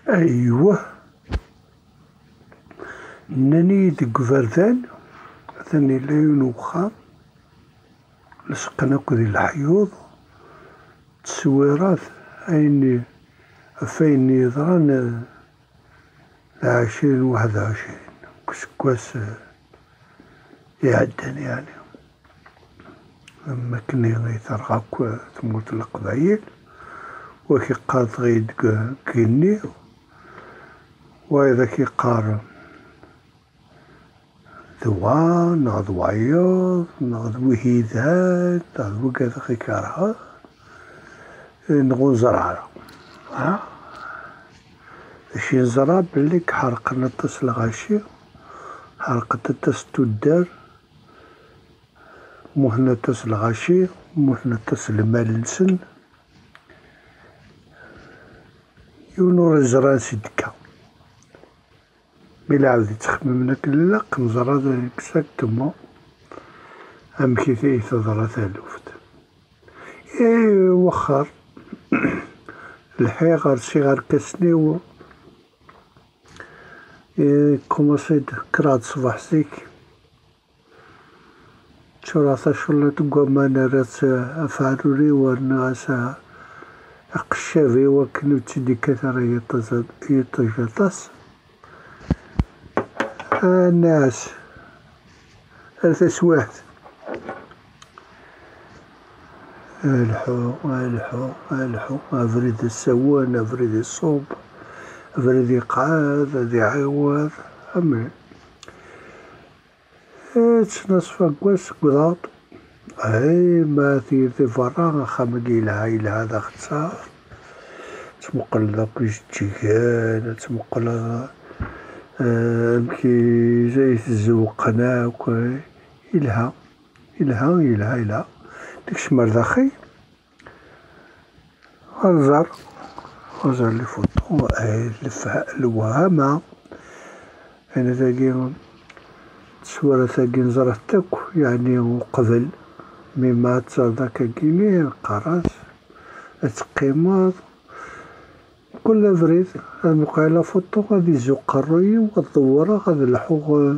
أيوه، إنني ديك فردان ثاني لين وخام لصقنا كذي الحيوض تصويرات أين فين يضران 2021 كسكواس يعدن يعني لما كني غيترغاك تموت القبايل وكي قارت غيد كيني وإذا كي قار ذوان نغض وعياض نغض وهيدات نغض وكذا خي كارها نغو زرعة شي نزرع بليك حرقنا الطس الغاشي حرقت الطس تودار موحنا الطس الغاشي موحنا الطس المال نسن يونور الزران سيدكا بلا عاود يتخمم لك لا قنزرة اكزاكتومون ام كي تضرى ثالوفت وخر الحي غير صغار كسني و كوماسيد كراد صباح زيك شراطة شلة قوانا رات أفعلوري والناس أقشافي وكنو تدي كثر يتجطس الناس التسويحت الحو أفريد السوان أفريد الصوب أفريد يقعاد ذي عواد أمين تنصف قواس قضاط ما ثير فراغ خمقي العائلة هذا اختصار تمقل ذاك الجيجان تمقل كي زي الزوقنا وكي إلها ديكش مرضاخي غنزر لي فوتو الوهامة أنا ذاكي تصويرة ثاقي نزرت تاكو يعني قبل مما تصار ذاك كيني القراص التقيمات كل فريد المقايلة فوتو غادي يزوق الروي والدورة غادي الحوغ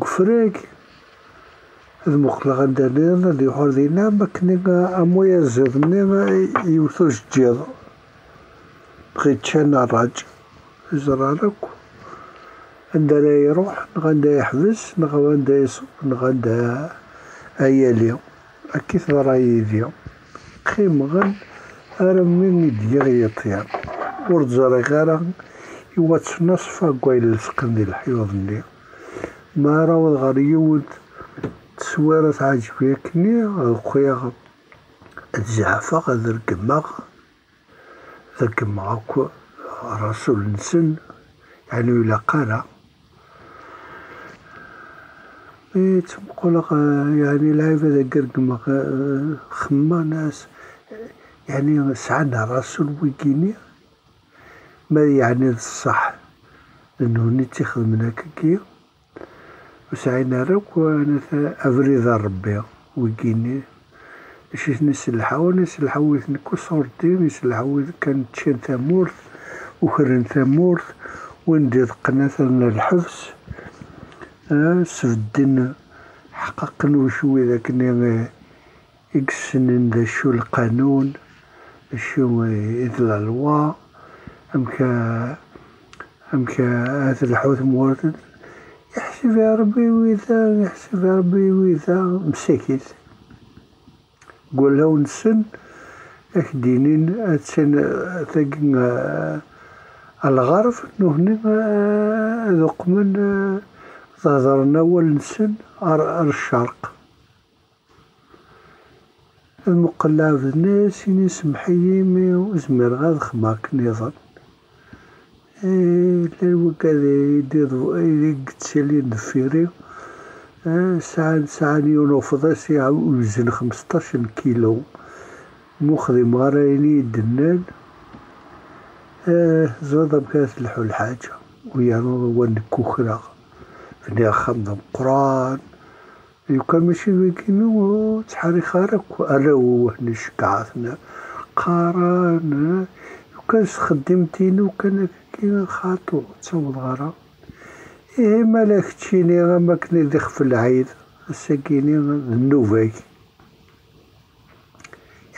قفريك المقلة غندانينا اللي يحور دينا مكني أمويا زيدني يوثوش جيض بغيت شانا الراج زرارك عندنا يروح نغندا يحبس نغندا يصب نغندا أياليو أكيد راي ديو خيم غن أرمي ديالي يطيان ورد زري غير يواتس نصفا قويل لسقن ديال الحيوض ما راود غير يود تصويرة عجبيكني الخيا الزعفة غادي رقماغ رسول نسن يعني ولا قارة تنقول يعني العيبة ذاك رقماغ خما ناس يعني سعنا رسول ويكيني ما يعني الصح لأنه نتخذ من هكاكيا وسعينا راك وانا افريد ربي ويكيني شي نسلحاو نكو صورتي نسلحاو كانت تشين ثامورث وخرن ثامورث وندير قناة الحبس سفدين حققنا وشوي ذاك يقسن ذا شو القانون شو إذا الوا أمكا هذا الحوث مورد يحسب يا ربي وإذا مساكت قول له نسن أكدينين أتسن ثقنا الغرب نهني ذوق من ظهرنا والنسن الشرق المقلع في الناس يسمحيمي وزمير غاد خماك نظام الوكالة يدير قتسالي ندفيري ساعة ينوفض ساعة وزن 15 كيلو مخدم غرايني الدنان زاد بكاس لحو الحاجة ويانو ونكو خراغ فني خمض قران يوكا ماشي ويكينو تحري خارق ألا هو نشكعثنا قارن كان خدمتينو كان كي خاطو تصوض غرا إيه مالا كتشيني ما كنا ديخ في العيد الساكيني النوفاي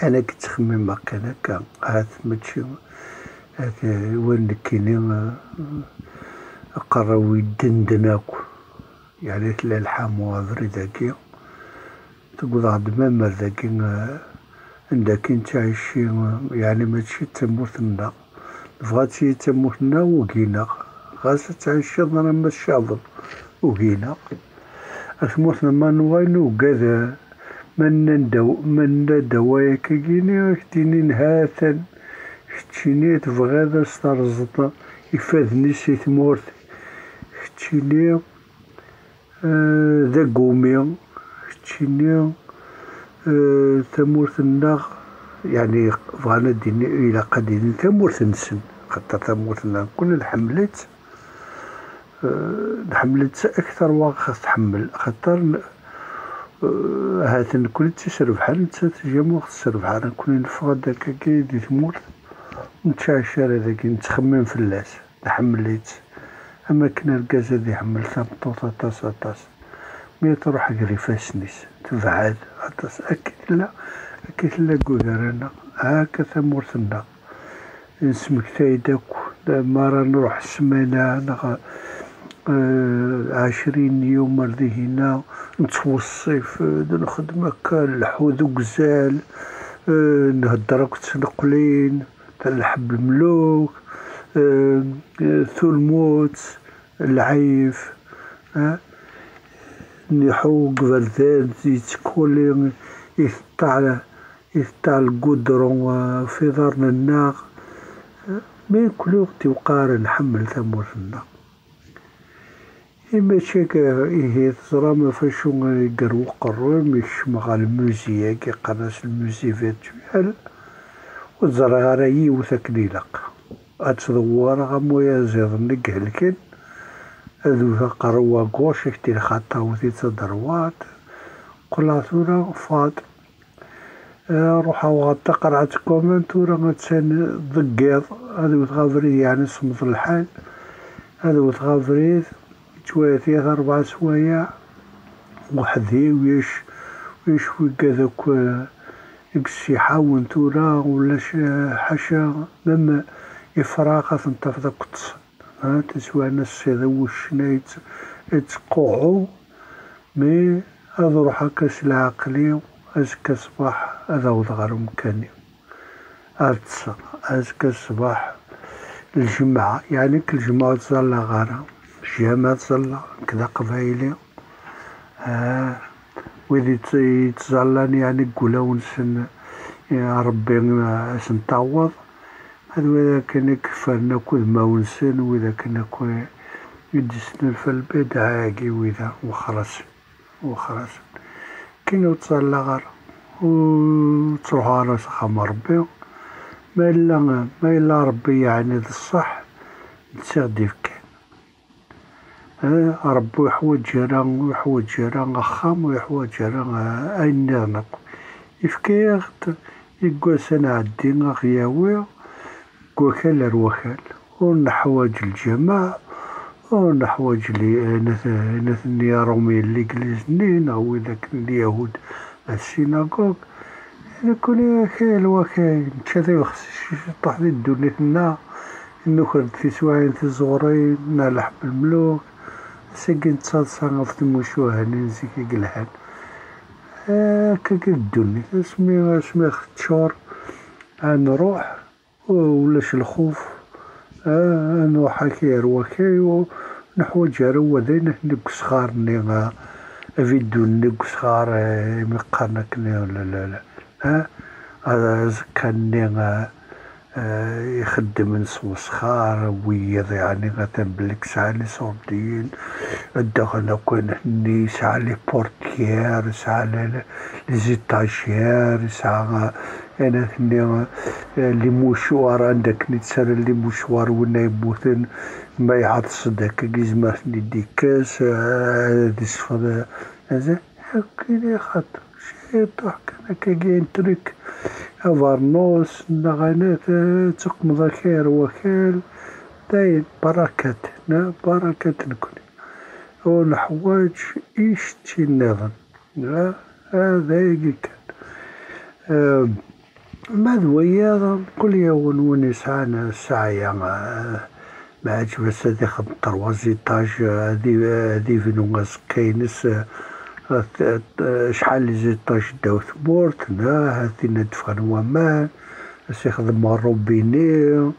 أنا كنت خمم كان هكا هات ماشي هاك وين كاينين قراو يدندناكو يعني تلا الحمواضري ذاكي تقول عاد ما ذاكي عندك انت عايشي يعني ماشي تموتنا بغاتي تموتنا وكينا غاس تعيش ضنا ما الشاطر وكينا أثموتنا ما نوينو كذا من دوايا كيني كتيني نهاثا كتيني تبغى هذا سترزط يفاذني سي ثمورت كتيني ذا قومي كتيني ثمورت النغ يعني بغانا ديني إلى قديم ثمورت نسن خاطر ثمورتنا كل الحملات حملت أكثر وقت تحمل خاطر هاتن كل تسرب حال تجمع وقت تسرب حال كل نفقد داك كي دي تموت نتشاشر هذاك نتخمم في اللاس تحملت أما كنا الكازا دي حمل ثمطوطة طاس مي تروح قريفاس نيس تبعد عطاس أكيد لا قدرنا هاكا ثمورتنا نسمك تايداك مرة نروح السمانة 20 يوم مرضي هنا نتوصف نخدم هكا الحوذ وقزال نهدرك تنقلين تلحب الملوك ثلموت العيف نحو قبل ذات يتكولين يثطع القدرون في دارنا الناغ من كل وقت وقار نحمل ثمورنا إما شاكا إيه تزرى ما فاشو يقرو قرر مش مغا الموزيا كي قناس الموزي فيرتوال وتزرى غرايي وثكنيلق أتدور غمويا زيض نقهلكن أذو قروا قوش كتير خاطا وذي تدروات قلاتورا فاض روحا وغطا قرعة كومنت ورا غتسان ضقيض هذا تغافريد يعني صمت الحال هذا تغافريد شوية 3-4 سوايع وحدي ويش وكذاك يقص يحاول تورا ولا حاشا مما إفراغة تنطف ذا قطس تسوى ناس هذا وشنا يتقوعو مي هذا روح هكاس العقلي أزكى صباح هذا وضغر مكاني أتصل أزكى صباح الجمعة يعني كل جمعة تظل غارة جامعة تظل كذا قبايلي وإذا يتظلن يعني قولا نسن ربي سنتعوض هذا كان كفرنا كل ما ونسن وإذا كان يدسنا في البيت عاقي وإذا وخرس كنا تصلى غار وتروح على سخام ربي ما إلا ربي يعني الصح تسغدي فكان ربي يحوج جيران أخام ويحوج جيران أين نغنق يفكي يقول سنة عدين غياوي وكال الوكال ونحوج الجماعة ونحوج نثني رومي اللي جلسنين أو ذاك اليهود السيناغوغ يعني كل خيل وكاين كذا يخص تحديد الدنيا نخرج في سواعين في الزغرين نلحب الملوك ساكن تصاصا في المشوه ننزكي قلحان كاك الدنيا اسمي تشور نروح ولاش الخوف نروح هكا رواكاي ونحوج روذين نقص خار نيغا فيديو نقص خار مقارنة ولا لا هذا كان نيغا يخدم نصوص خار ويض يعني غاتا بلك ساعة لي صوردين الدخل كون هني ساعة لي بورتيير ساعة لي زيتاجير ساعة أنا ثني لي مشوار عندك نتسال لي مشوار ونا يبوثن ما يعط صدق كيزما ثني ديكاس هادي صفر هذا كاين خاطر شي طاح كان كاين تريك أفرنوس نغانات تقمض خير وخير داين بركات بركات نكون ونحواج إيش تنظن هذا يجيك ماذويا كل يوم ونسعنا ساعة ما عجبس هذي خمطر وزيطاج هذي فينوغاس كاينس شحال زيطاج داو ثمورت هذي ندفن ومان سي خدم الروبيني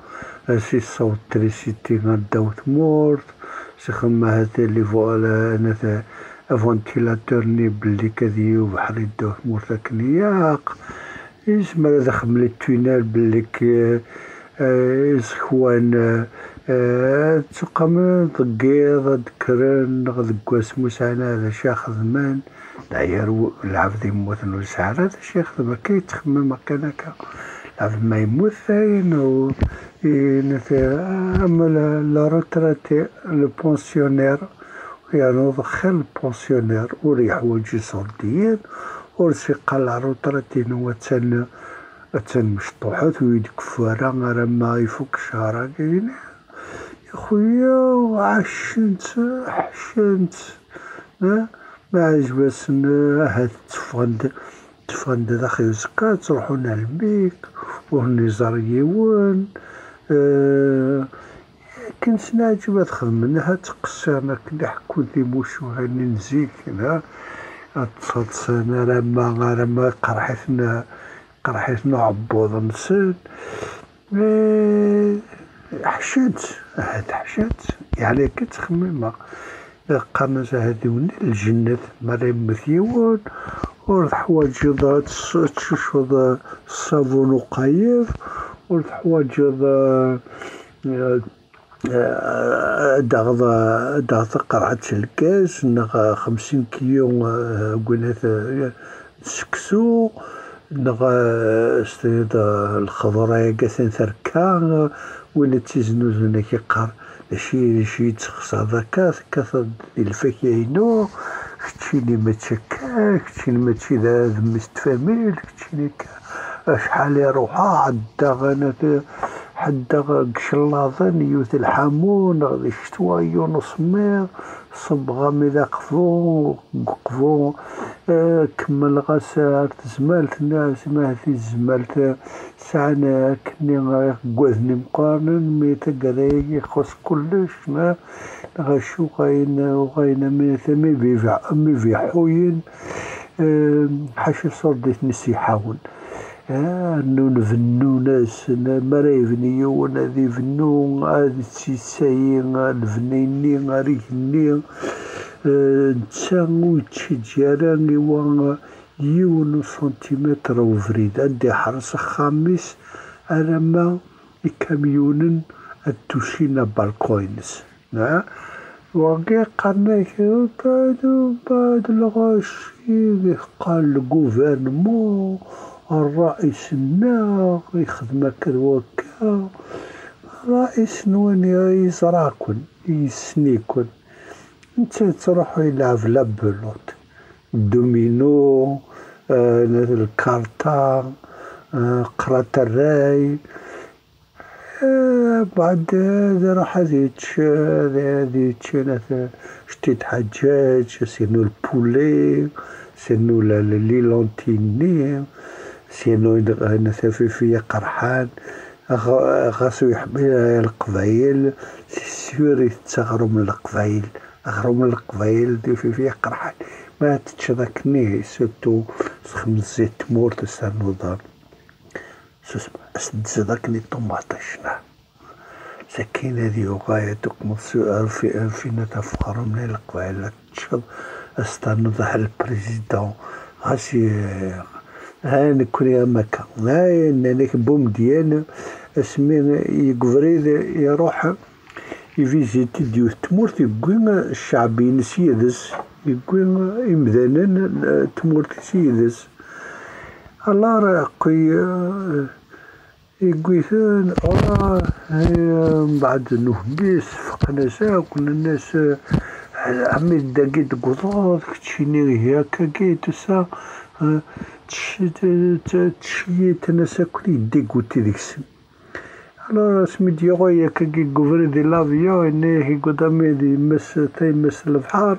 سي صوت تريسيتي غداو ثمورت سي خدم هذي لي فوالا فونتيلاتور بلي كذيو بحر يداو ثمورت كنياق يسمى هذا خمل التونال بلي إخوان تقام ضقيض ذكرن ذكواس موسانا هذا شاخ ذمان داير العبد يموت نوسعر هذا شيخ ما كيتخمم هكاك العبد ما يموت ثاين و أما لا روتراتي لو بونسيونير يعني خير البونسيونير وريح وجه صرديين ورسيق الروتراتي هو تسن مشطوحات ويدك فارا غير ما يفك شهر كاين يا خويا عشنت حشنت ما عجبس هاد تفند داخل الزكاة تروحون الميك وهني زريون كنت نعجب تخدم منها تقسانا كنا حكون ذي موشو هاني نزيك تصدسنا رما قرحتنا عبوض نسد حشت يعني كنت خميمة قرنز هذي وني الجنة مريم مثيون ورد حواج ذا تشوشو الصابون وقايف ورد حواج ذا داغ قرعة الكاس نغا 50 كيلو قلنا سكسو نغا استيدا الخضراء قاسين ثركا ولا تيزنوز هنا كيقار شي تخص هذاك كثر الفكاينو كتشيني ما تشكاك كتشيني ما تشي ذا مستفاميل كتشيني شحال يروحا عدا غانا حدا قشلاظن يوث الحامون غادي شتوا يونس مير صبغا مذا قفو كمل غاسات زمالت ناس ما في زمالت ساعنا كني قوذني مقارن ميتا قرايق يخص كلش ما غاشو غاينا مي في حوين حاشا صردت نسي حاول نون فنو ناس مرايفني وانا ذي فنو هذي تسيساين الفنيني غاريكني نتسانو تشجيراني وانا يون سنتيمتر وفريد عندي حرس خامس انا ما كاميون التوشينا بالكوينس وقي قرناك بعد الغاشي قال الجوفرنمون الرئيس الناغ يخدم كذوكا الرئيس نوين يزراكن يسنيكن انت تروحوا يلعب لابلوت الدومينو الكارتا قرات الراي بعد راح هذه شتيت حجاج سينو البولي سينو ليلونتيني سينو نثافي قرحان غاسو يحمي القبايل سيوري تغرو من القبايل دي في قرحان ما تتشذكني سوتو خمس زيت تمور تستنو دار تزدكني طماطشنا سكين هذه وغاية تقمص ألفين تفخر من القبائل تشد استنو ذا البريزيدون غاسي هاني كوريا مكة هاي نانيك بوم ديانا اسمين يقفريد يروح يفيزيتي ديو تمورتي يقوين الشعبين سيدس يقوين إمذانا تمورتي سيدس الله راقي يقويثان بعد نهبيس فقنا سا كنا الناس عمي داقيت قضاض كتشيني هياكا كيت سا تشيت ناس كل يديكوتي ديكسن alors سميت يغويا كي كوفري دي لافيون اني كي قدامي دي مس تيمس البحر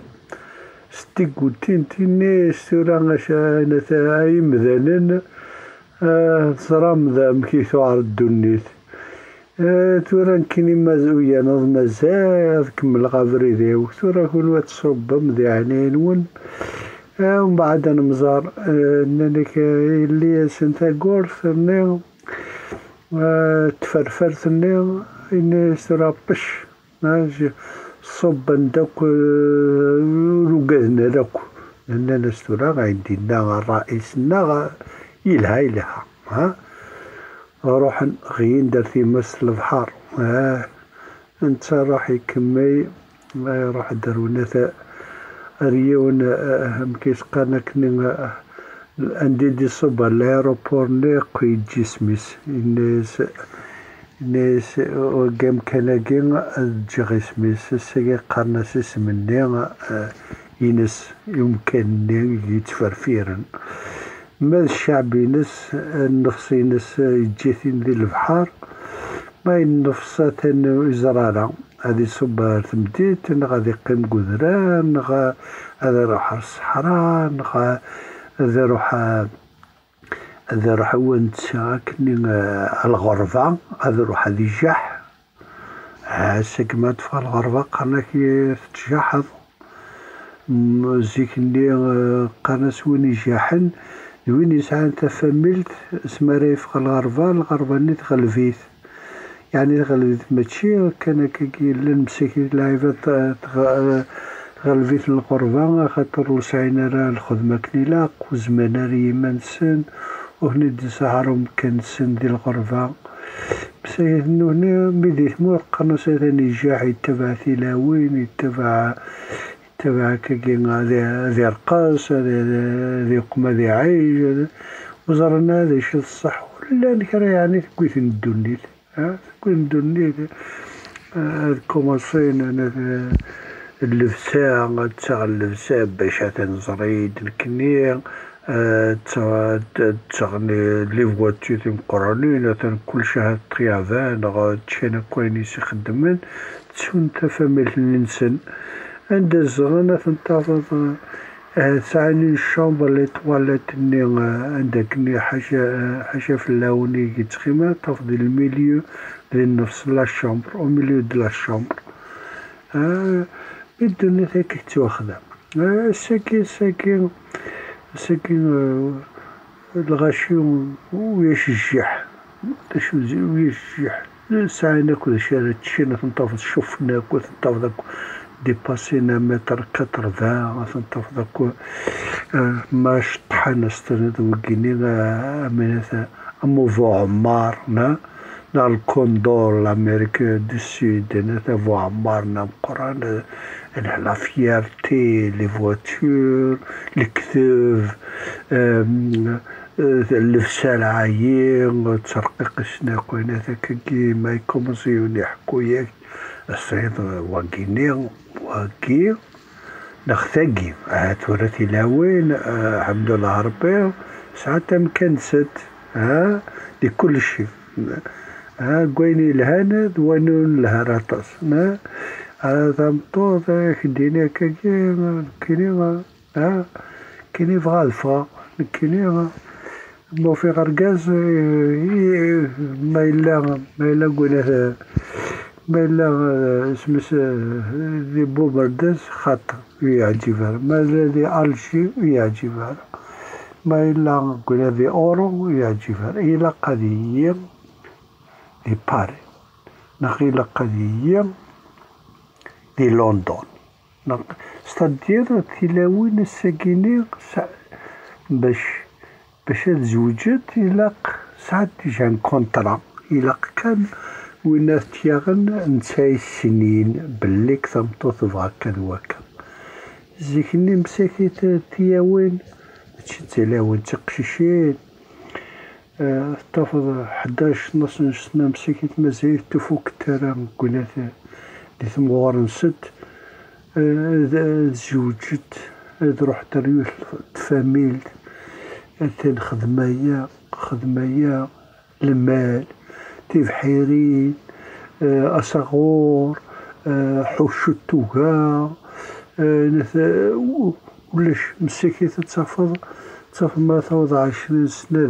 ستيكوتين تيني ستورا انا تاعي مذانن صرام ذا مكيثو عرض الدنيت تورا كيني مازويا نظ مازال كمل غافري ديو تورا كل وقت صوب ذي عنين ون ومن بعد انا مزار انك اللي سنتا غورث نيو تفرفرت نيو اني سرا بش ماجي صوب ندك رقدنا لك لاننا نستورا عندنا الرئيس نغا يلها ها روح غين درتي مس البحر انت راح يكمي راح درونا ريون مكيس قانك عندي دي صبا الايروبور نيقي جسميس الناس وقام كناكين جسميس سيقي قرناس اسمني ينس يمكن يتفرفيرن ما الشعب ينس النفس ينس يجيثين ذي البحر ما النفسات إزرارة هذه صبا تمديت غادي يقيم قدران هذا روح الصحراء هذا روح وانت كني الغرفة هذا روح هذه جح هساك ما تفعل الغرفة قرنا كي تجحظ زيك اللي قرنا سويني جاحن وين يسعى انت فملت اسمها ريف الغرفة اللي تغلفيت يعني تغلفيت ماشي كان كي المساكين لايفات غلفيت الغرفة خاطر وسعينا راه الخدمة كنيلاق وزمانا ريما نسن وهنا دي سهرهم كان سن دي الغرفة بس هنا بديت مور قرنا سيداني جاح يتبع ثلاوين يتبع كي ذي رقاص ذي قمة ذي عيش وزرنا هذا شي الصح ولا نكرا يعني كويت ندونيت كويت ندونيت كوماسين انا اللبسة تاع اللبسة باش تنزريد الكنير تغني لي فواتور مقرانين كل شهر طيافان تشينا كوينيس يخدمن تسون تفهمل الانسان عند الزغنة تنتظر تعني الشامبر اللي توالت اني عندك اني حاجة في اللوني يتخيما تفضي الميليو للنفس لا شامبر او ميليو دو لا شامبر بدون هيك تواخذها ساكن الغاشي ويشجح ويشجح ساعة ناكل شارع تشينا تنتفض شوف ناكل تنتفض ديباسينا متر 80 تنتفض ماش طحنا استند وكينينا منها اموفو عمار نا الكوندور الامريكي دو سود نتافو عمار مقران لا فيارتي لي فواتور الكتوف اللبسة العايين ترقيق السناق هذاك كي ما يكومسيو يحكوا ياك الصعيد واكيني نختاقي تورثي لاوين الحمد لله ربي ساعات مكنست لكل شيء قويني الهند وينون الهرطس هذا مطوط كدينا كيني فغالفا كيني مو في غرقاز ما إلا قوله ما إلا اسمس ذي بوبردز خط يعجبها ما ذي ألشي يعجبها ما إلا قوله ذي أورو يعجبها إلا قضية ذي باري نقيل قضية ذي لندن ستدير تلاوين الساكنين باش تزوجت إلاق ساعات تيجان كونترا إلاق كان وين تياغن نتاي السنين بليك ثمطو تبغى كان وكا زيكني مساكيت تياوين تشي تلاوين تقشيشين تفض 11 سنة مساكيت مازال تفوق ترى قلنا لي ثمغار نسد تزوجت تروح تريوح تفاميل أثن خدمية المال تبحيرين أصغور حوش التوغا ولاش مساكي تتفض ما توضع 20 سنة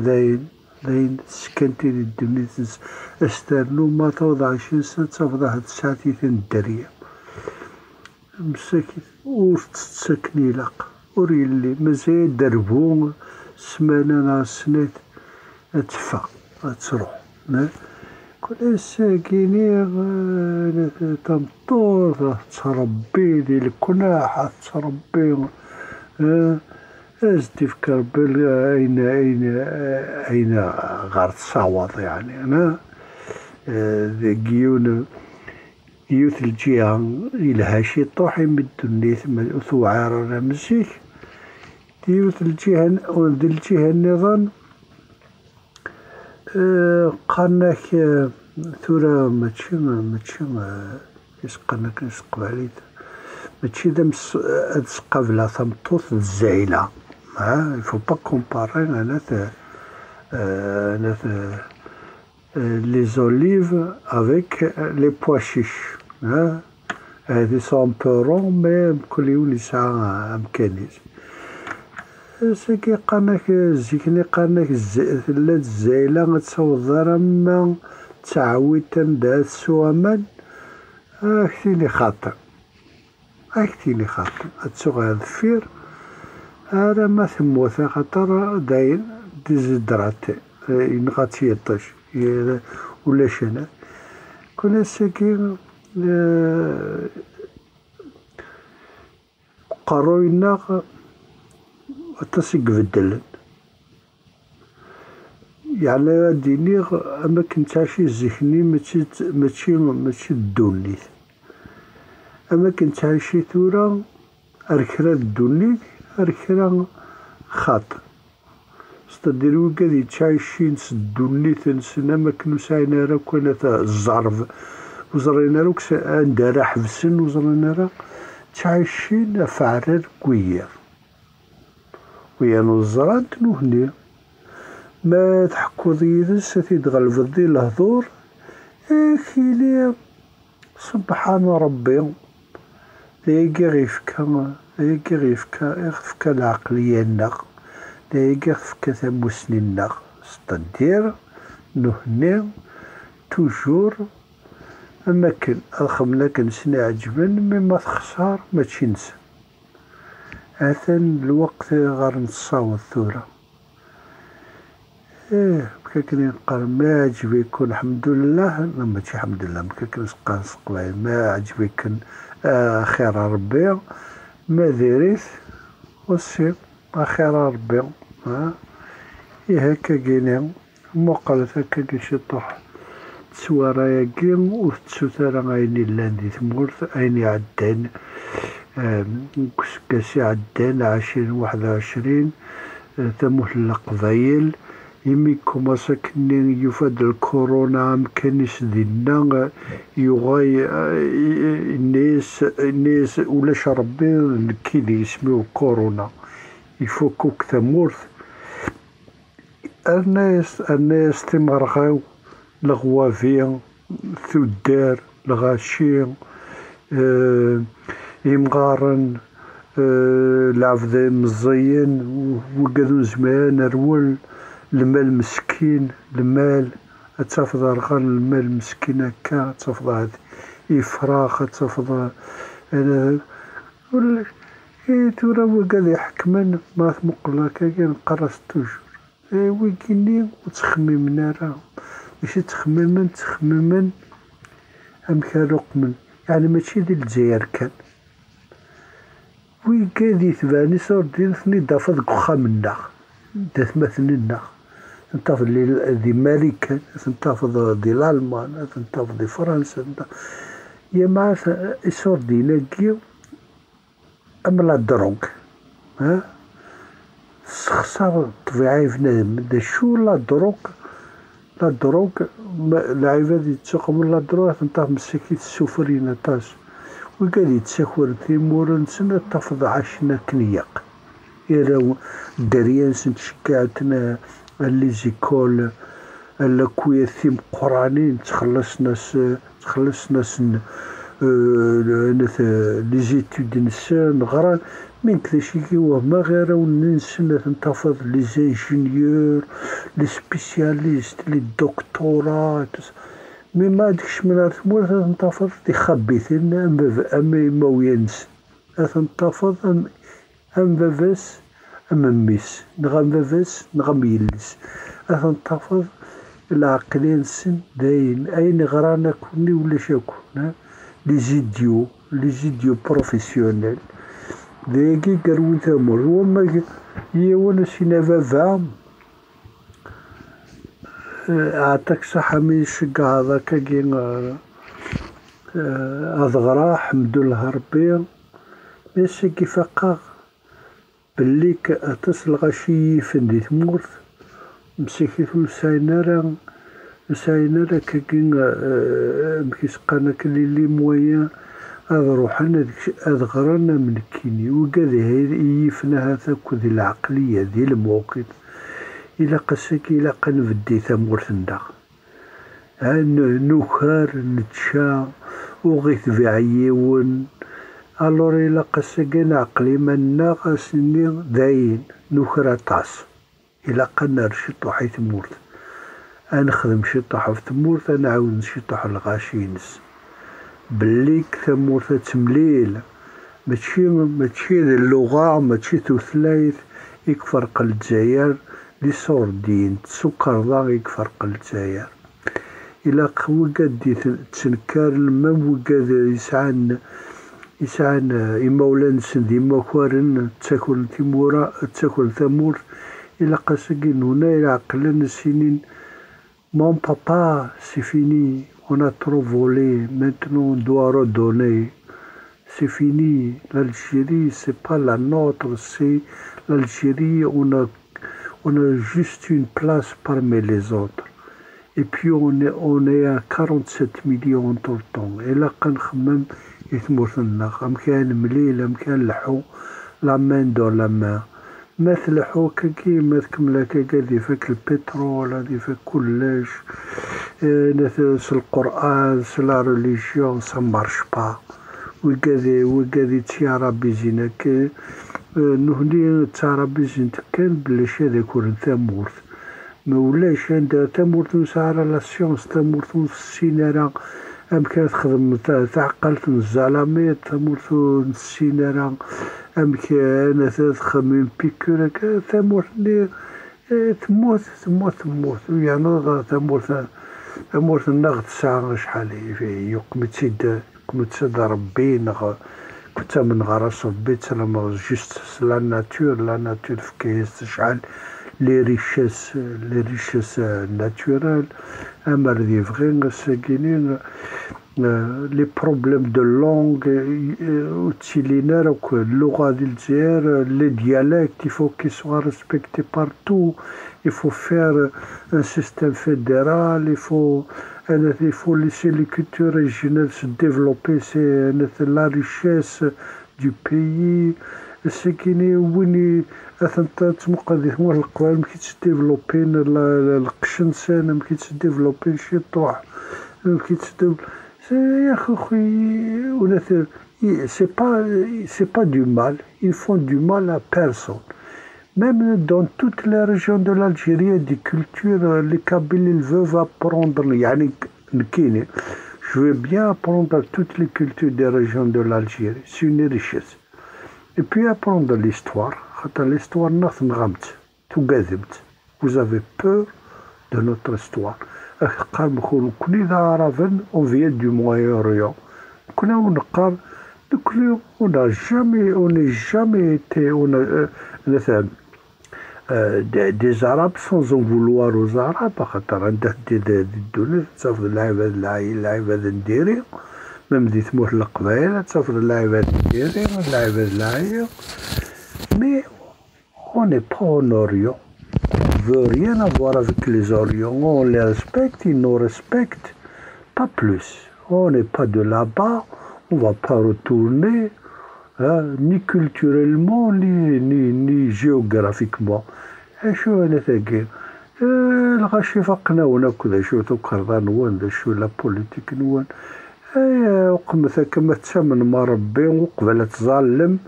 داين سكنتي الدنيا استرنو ما توضع 20 سنة تفض واحد ساعتي الدرية مساكي تسكني لق وريلي مازال دربو سمانة سنة تفا تروح كل ساكيني تمطور تربي ديال الكناح تربي ازدي في كربل أين غار تصاوض يعني أنا جيوت الجهة إلها شي طوح يمدو النيث ثوعار أنا مزيك جيوت الجهة النظام قالناك ثورة ماشي يسقناك نسقب عليك ماشي هاد السقابلة تمطوط الزايلة يفو با كومباري أنا لي زوليف افيك لي بوا شيش هادي سون بو رون مي كل يوم يسعى أمكانيز ساكي قالناك زيكني قالناك ثلاث الزايلة غتصوض ما تعاود تندها السوامان أكتيني خاطر أتسوغ هاد الفير هذا ما ثموث خاطر داين ديزيدرات ينغاتي يطش ولا شنا كنا ساكي قروينا تصيق بدلن يعني ديني أما كنت عاشي زيخني ماشي الدونيت أما كنت عاشي ثورة أركرا الدونيت أركرا خاطر ستديرو قادي تعيشين الدونيت نسنا ما كنو ساينا راه كنا الزعرف وزرينا راه عندها حبسن وزرينا راه تعيشين فعرر كوير ويا نوزران تنوهني ما تحكو ذيذس تيتغلب ذي الهضور كيلي سبحان ربي دايقا غيفكا العقلية النق دايقا غيفكا ثموسني النق ستدير نهني توجور أما كن الخمنا كنسنا عجبن مما تخسر ما تشنس هذا الوقت غير نتصاوض ثورة كاكني نقال ما عجبكن الحمد لله ماشي الحمد لله كاكني نسقل ما عجبكن خير ربي ما ديريت وسير خير ربي هكا كينا مقالة هكا كيشي طوح تسوارا ياكي وتسوتارا عيني لاندي ثمورت عيني عدان كاسي عدان 2021 تموت القبايل يمي كوماسا كني يفاد الكورونا مكانيش ديالنا يغاي الناس ولاش ربي كي يسميو كورونا يفكوك تمورت الناس تمرغاو الغوافية ثدار الغاشي يمغارن العبد مزين وقادو زمان رول المال مسكين المال تفضل رغان المال مسكين هكا تفضل هاد إفراخ تفضل أنا ولا تورا وقاد يحكمن ما مقلا كي نقرص توجور ويكيني وتخممنا راه ماشي تخممن أم كان يعني ماشي ديال الجزائر كان ويكاد يتباني صور ديال ثني دافض كخا منا دات مثلنا تنتفض دي ماريكان تنتفض دي الألمان تنتفض دي فرنسا يا مع صور دينا كيو أما لا دروك خسارة طبيعي بنادم دا شو لا دروك العباد يتساقموا لا دروك تنتفض مساكين السفرين تاس وقال يتساكور تيمور نسنا تفض عشنا كنياق إلا الدريان تشكعتنا لي زيكول ألا كويا ثيم قرانين تخلص ناس لي زيتود نسان نغران من كذا شي كيوه ما غير وننسى تنتفض لي زانجينيور لي سبيسياليست لي دكتورات مي ما ديكش من الثمور تنتفض دي خبيثين أما موينس تنتفض أم بافاس أم ميس نغم بافاس نغم يلس تنتفض العقلين سن داين أين غرانا كوني ولا شاكونا لي زيديو بروفيسيونيل دايكي قالوا ثمر وما يوانا سينا فافا عطاك صحة من يشقع هذاك كي أضغرا حمد الله ربي بس كيف قا بليك تصل غشي فندي ثمورت مسكيتو ساينارا كاين مكيسقانا كلي مويا روحنا أذغرنا من كيني وكذا يفنا هذا كذي العقلية ذي الموقف إلا قسك إلا قنفدي ثمورت نداخ نوخار نتشا وغيث في عيون ألور إلا قسك عقلي من ناقصني داين نوخر طاس إلا قنا رشطو حيث مورت نخدم شطح في تمورت نعاود نشطح الغاشينس بليك ثمورت تمليل ماشي اللغة ماشي ثلاث يكفرق الجزائر لي صوردين سكر ضاغ يكفرق الجزائر إلا وقاد تنكار المام وقاد يسعان إمولان سندي مكوارن تاكل تيمورا تاكل ثمورت إلا قاسكين هنا يعقلن السنين Mon papa, c'est fini, on a trop volé, maintenant on doit redonner. C'est fini, l'Algérie, c'est pas la nôtre, c'est l'Algérie, on a juste une place parmi les autres. Et puis on est à 47 millions tout le temps. Et là, quand on يتمرثنا أم كان مليل أم كان لحو لا مان دور لا مان مثل حوكا كيما كملا كاكا فيك البترول هذي فيك كلش نثلث القرآن سي لا ريليجيون سا مارش با وكذا تيارا بيزينك نهني تيارا بيزين كان بلاش هذا كون ثمورث ما ولاش عندها ثمورث نسعر لا سيونس ثمورث السينارا أم كانت تخدم تعقلت الزلامات ثمورث السينارا أم كان تخمم بيكورا ثمورث تموت يعني ثمورث النغد ساعة شحال كمت ربي كنت من غرس ربي تسلم جست لا ناتور فكيس شحال لي ريشيس ناتورال أما ردي فغين ساكينين لي بروبليم دو لونغ وتسيلينا راك اللغة ديال الجزائر لي ديالكت يفو كي سوا ريسبكتي بارتو يفو فير ان سيستيم فيدرال يفو laisser les cultures régionales se développer, c'est la richesse du pays. C'est qu'il y a وين تمقدي ثم القبائل ما كيتديفلوبين القشنسان ما كيتديفلوبين شي طوح ما كيتديفلوبين يا خويا ولا c'est pas du mal, ils font du mal à personne. Même dans toutes les régions de l'Algérie, il y a des cultures, les Kabyles ils veulent apprendre, يعني نكيني je veux bien apprendre toutes les cultures des régions de l'Algérie, c'est une richesse. Et puis apprendre l'histoire, l'histoire نغمت تقدمت. Vous avez peur de notre histoire. قال بخون كل إذا عرفن on vient du Moyen-Orient. كنا ونقال on n'est jamais été des Arabes sans en vouloir aux Arabes خاطر عنده الدنيا تصافد العباد نديري même دي تموت القبائل تصافد العباد نديري العباد العاية mais on n'est pas en Orient. On veut rien avoir avec les Orients. On les respecte, ils nous respectent, pas plus. On n'est pas de là-bas, on va pas retourner. ni culturellement ni géographiquement. شو أنا ثقيل الغاشي فقنا وناكل شو توكر نوان شو لا بوليتيك نوان وقمت كما تسمن ما ربي وقبل تظلم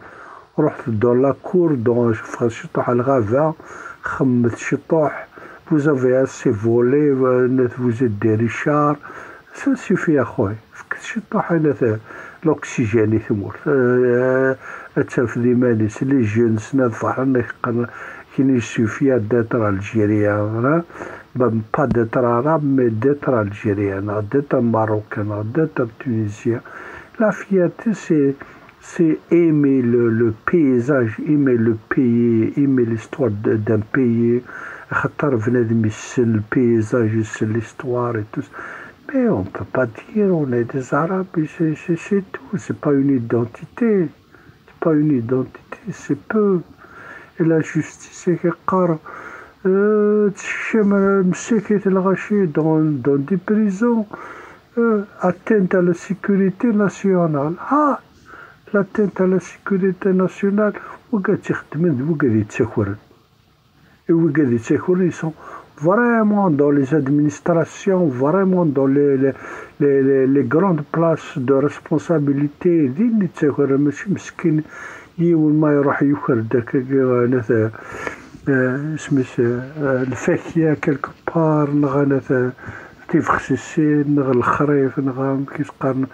رحت دون لاكور دون شوف شطوح الغابة خمت شطوح vous avez assez volé vous êtes des richards ça suffit أخوي شطوح هذا l'oxygène ثمور أتشاف ديمانيس لي جونس نظفر qu'il ne suffit d'être algérien, pas d'être arabe, mais d'être algérien, d'être marocain, d'être tunisien. La fierté, c'est aimer le paysage, aimer le pays, aimer l'histoire d'un pays. Le paysage, c'est l'histoire et tout ça. Mais on ne peut pas dire on est des arabes, c'est tout. C'est pas une identité. C'est pas une identité, c'est peu. Et la justice est qu'elle مسكت الغشي dans des prisons atteinte à la sécurité nationale l'atteinte à la sécurité nationale وقاعد يخدمون وقاعد يتسخرون ils sont vraiment dans les administrations vraiment dans les grandes places de responsabilité دين يتسخرون ماشي مسكين يوم ما يروح يخرج مثلا اسمش الفاكهة كلك بار نغا تيفخسيسي نغا الخريف نغا كيف قارن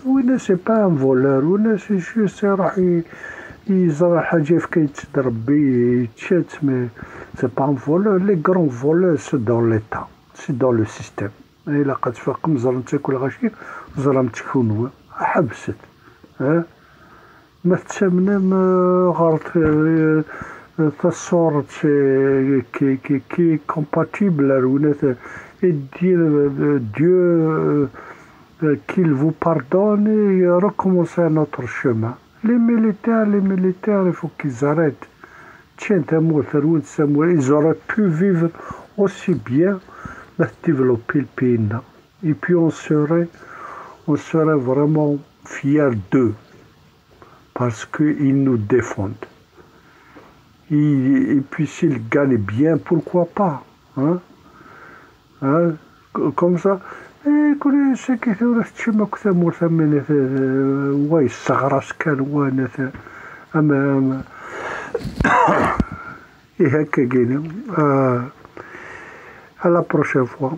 وين سي با ان فولور وين سي جوست راح يزرع حاجة في كيت ربي يتشات مي سي با ان فولور لي غران فولور سي دون ليتا سي دون لو سيستيم إلا قد فاق مزرم تاكل غاشي زرم تكون حبست ما تسمنم غارت تصورت كي compatible et dire Dieu qu'il vous pardonne et recommencer un autre chemin. Les militaires, il faut qu'ils arrêtent. Tiens, ils auraient pu vivre aussi bien, développer le pays. Et puis on serait vraiment fiers d'eux parce qu'ils nous défendent. Et puis s'ils gagnent bien, pourquoi pas comme ça كل شيء كثير تشم كثر مرثمن واي صغرس كان وانا أما هكا كينا à la prochaine fois